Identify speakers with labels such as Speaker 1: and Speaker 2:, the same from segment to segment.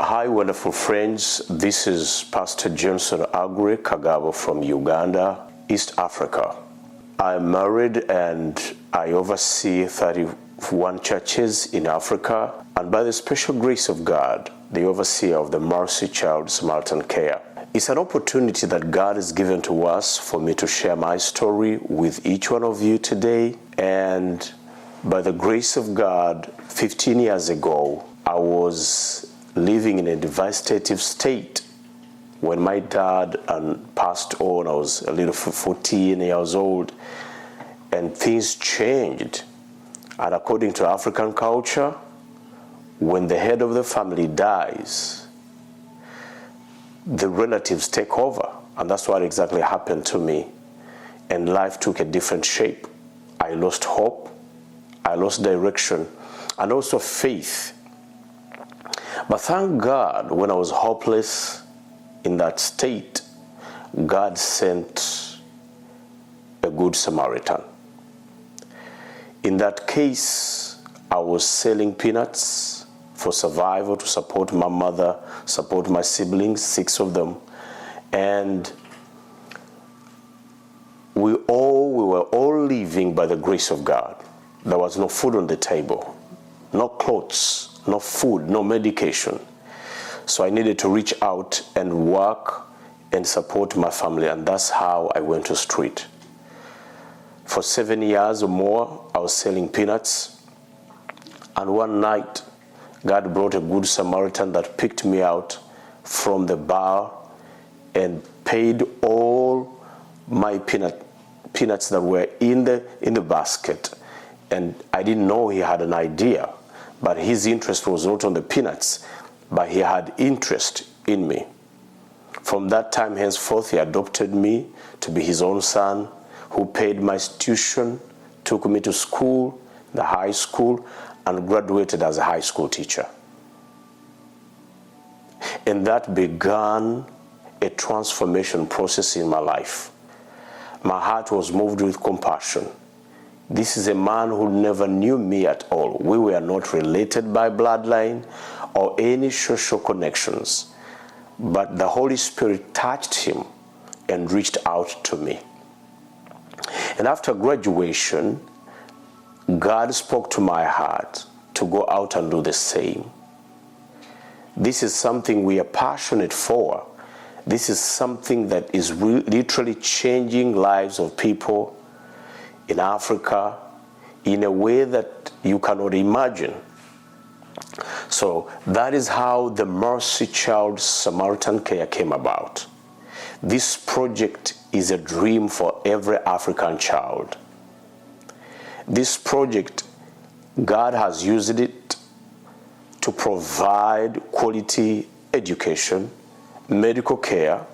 Speaker 1: Hi, wonderful friends. This is Pastor Johnson Kagabo from Uganda, East Africa. I'm married and I oversee 31 churches in Africa, and by the special grace of God, the overseer of the Mercy Child Samaritan Care. It's an opportunity that God has given to us for me to share my story with each one of you today. And by the grace of God, 15 years ago, I was living in a devastating state when my dad passed on. I was a little 14 years old, and things changed. And according to African culture, when the head of the family dies, the relatives take over. And that's what exactly happened to me. And life took a different shape. I lost hope, I lost direction, and also faith. But thank God, when I was hopeless in that state, God sent a good Samaritan. In that case, I was selling peanuts for survival to support my mother, support my siblings, 6 of them. And we were all living by the grace of God. There was no food on the table, no clothes, no food, no medication. So I needed to reach out and work and support my family, and that's how I went to street. For 7 years or more, I was selling peanuts, and one night, God brought a good Samaritan that picked me out from the bar and paid all my peanuts that were in the basket. And I didn't know he had an idea, but his interest was not on the peanuts, but he had interest in me. From that time henceforth, he adopted me to be his own son, who paid my tuition, took me to school, the high school, and graduated as a high school teacher. And that began a transformation process in my life. My heart was moved with compassion. This is a man who never knew me at all. We were not related by bloodline or any social connections, but the Holy Spirit touched him and reached out to me. And after graduation, God spoke to my heart to go out and do the same. This is something we are passionate for. This is something that is literally changing lives of people in Africa in a way that you cannot imagine. So that is how the Mercy Child Samaritan Care came about. This project is a dream for every African child. This project, God has used it to provide quality education, medical care,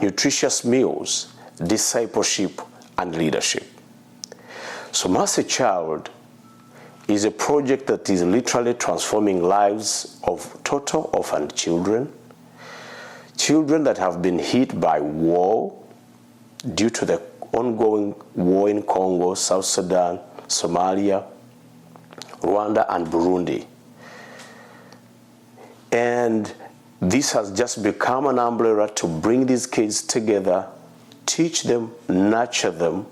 Speaker 1: nutritious meals, discipleship, and leadership. So Mercy Child is a project that is literally transforming lives of total orphaned children, children that have been hit by war due to the ongoing war in Congo, South Sudan, Somalia, Rwanda, and Burundi. And this has just become an umbrella to bring these kids together, teach them, nurture them,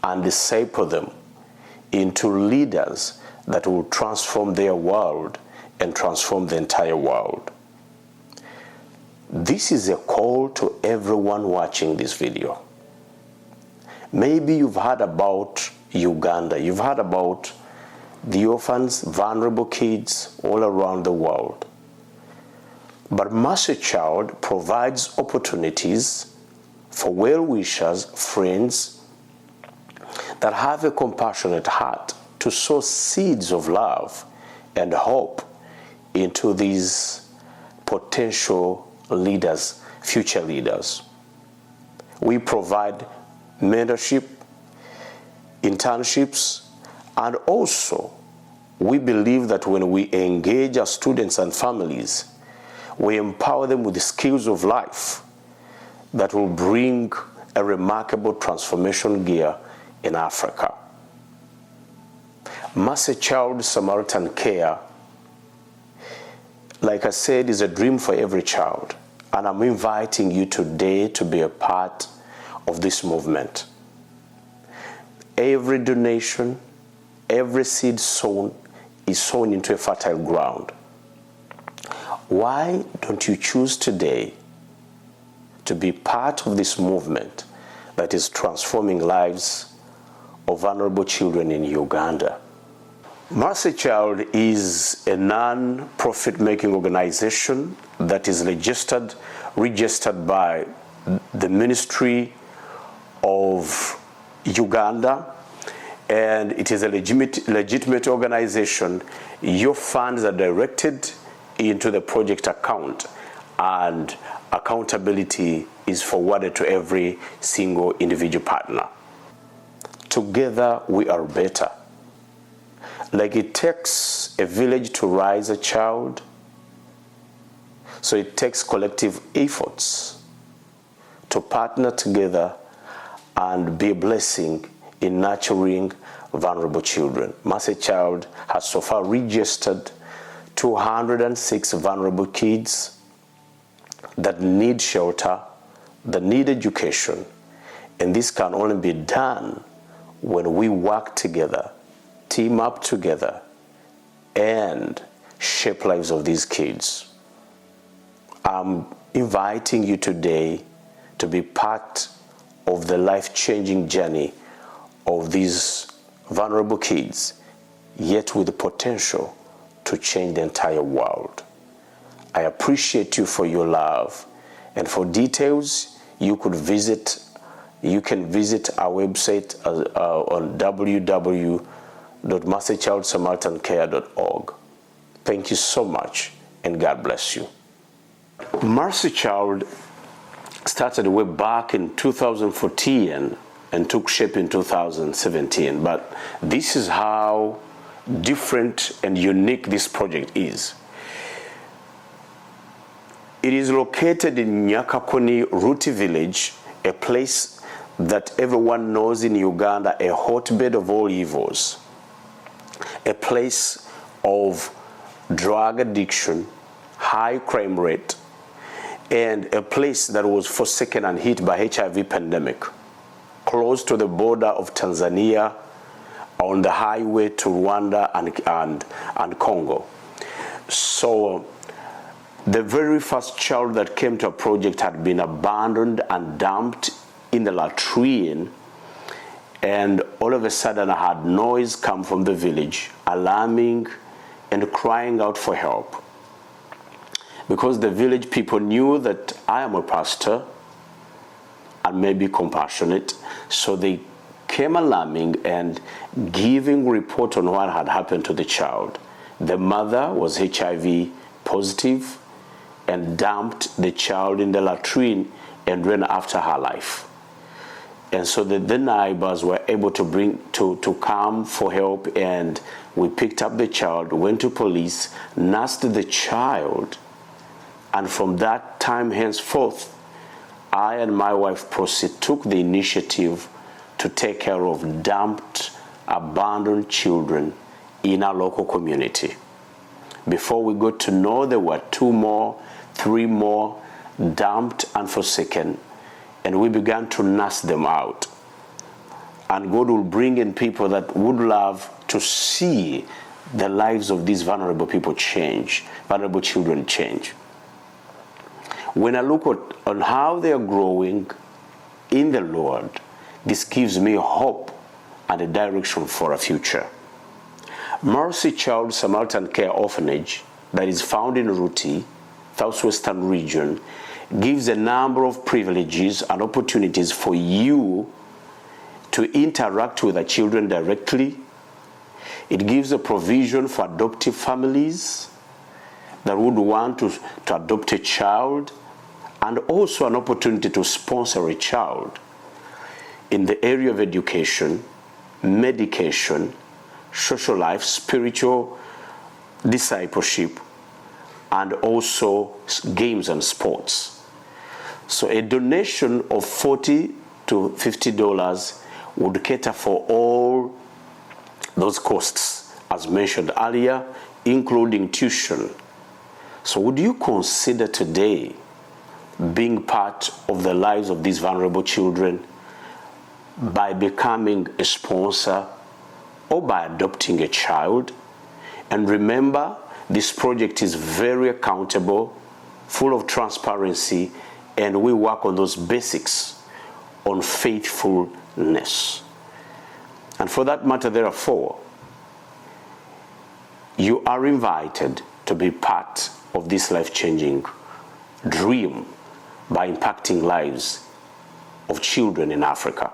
Speaker 1: and disciple them into leaders that will transform their world and transform the entire world. This is a call to everyone watching this video. Maybe you've heard about Uganda, you've heard about the orphans, vulnerable kids all around the world. But Mercy Child provides opportunities for well-wishers, friends that have a compassionate heart to sow seeds of love and hope into these potential leaders, future leaders. We provide mentorship, internships, and also we believe that when we engage our students and families, we empower them with the skills of life that will bring a remarkable transformation gear in Africa. Mercy Child Samaritan Care like I said, is a dream for every child. And I'm inviting you today to be a part of this movement. Every donation, every seed sown is sown into a fertile ground. Why don't you choose today to be part of this movement that is transforming lives of vulnerable children in Uganda? Mercy Child is a non-profit making organization that is registered by the Ministry of Uganda, and it is a legitimate organization. Your funds are directed into the project account, and accountability is forwarded to every single individual partner. Together we are better. Like it takes a village to raise a child, so it takes collective efforts to partner together and be a blessing in nurturing vulnerable children. Mercy Child has so far registered 206 vulnerable kids that need shelter, that need education, and this can only be done when we work together, team up together, and shape lives of these kids. I'm inviting you today to be part of the life-changing journey of these vulnerable kids, yet with the potential to change the entire world. I appreciate you for your love, and for details, you can visit our website on www.mercychildsamaritancare.org. Thank you so much, and God bless you. Mercy Child started way back in 2014 and took shape in 2017, but this is how different and unique this project is. It is located in Nyakakoni Ruti village, a place that everyone knows in Uganda, a hotbed of all evils, a place of drug addiction, high crime rate, and a place that was forsaken and hit by HIV pandemic, close to the border of Tanzania, on the highway to Rwanda and Congo. So the very first child that came to a project had been abandoned and dumped in the latrine, and all of a sudden I had noise come from the village, alarming and crying out for help. Because the village people knew that I am a pastor and maybe compassionate, so they came alarming and giving report on what had happened to the child. The mother was HIV positive and dumped the child in the latrine and ran after her life. And so the neighbors were able to come for help, and we picked up the child, went to police, nursed the child, and from that time henceforth, I and my wife Prosi took the initiative to take care of dumped, abandoned children in our local community. Before we got to know, there were 2 more, 3 more dumped and forsaken, and we began to nurse them out. And God will bring in people that would love to see the lives of these vulnerable people change, vulnerable children change. When I look on how they are growing in the Lord, this gives me hope and a direction for a future. Mercy Child Samaritan Care Orphanage, that is found in Ruti, Southwestern region, gives a number of privileges and opportunities for you to interact with the children directly. It gives a provision for adoptive families that would want to adopt a child, and also an opportunity to sponsor a child in the area of education, medication, social life, spiritual discipleship, and also games and sports. So a donation of $40 to $50 would cater for all those costs, as mentioned earlier, including tuition, So would you consider today being part of the lives of these vulnerable children by becoming a sponsor or by adopting a child? And remember, this project is very accountable, full of transparency, and we work on those basics on faithfulness. And for that matter, therefore, you are invited to be part of this life-changing dream by impacting lives of children in Africa.